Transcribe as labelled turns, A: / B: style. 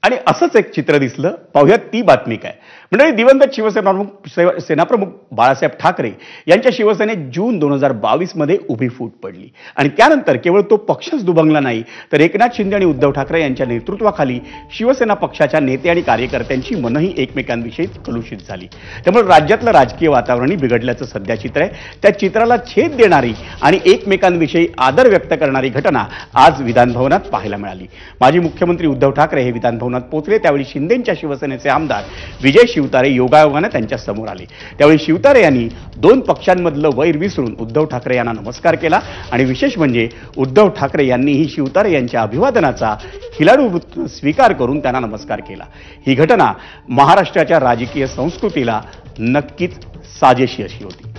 A: आणि असंच एक चित्र दिसलं. पाहुयात ती बातमी काय. म्हणजे दिवंगत सेनाप्रमुख बाळासाहेब ठाकरे यांच्या शिवसेनेत जून 2022 मध्ये उभी फूट पडली आणि त्यानंतर केवळ तो पक्षच दुभंगला नाही, तर एकनाथ शिंदे आणि उद्धव ठाकरे यांच्या नेतृत्वाखाली शिवसेना पक्षाच्या नेते आणि कार्यकर्त्यांची मनही एकमेकांविषयी कलुषित झाली. त्यामुळे राज्यातलं राजकीय वातावरणही बिघडल्याचं सध्या चित्र आहे. त्या चित्राला छेद देणारी आणि एकमेकांविषयी आदर व्यक्त करणारी घटना आज विधानभवनात पाहायला मिळाली. माजी मुख्यमंत्री उद्धव ठाकरे हे विधानभवनात पोहोचले. त्यावेळी शिंदेंच्या शिवसेनेचे आमदार विजय शिवतारे योगायोगाने त्यांच्या समोर आले. त्यावेळी शिवतारे यांनी दोन पक्षांमधलं वैर विसरून उद्धव ठाकरे यांना नमस्कार केला आणि विशेष म्हणजे उद्धव ठाकरे यांनीही शिवतारे यांच्या अभिवादनाचा खिलाडू स्वीकार करून त्यांना नमस्कार केला. ही घटना महाराष्ट्राच्या राजकीय संस्कृतीला नक्कीच साजेशी अशी होती.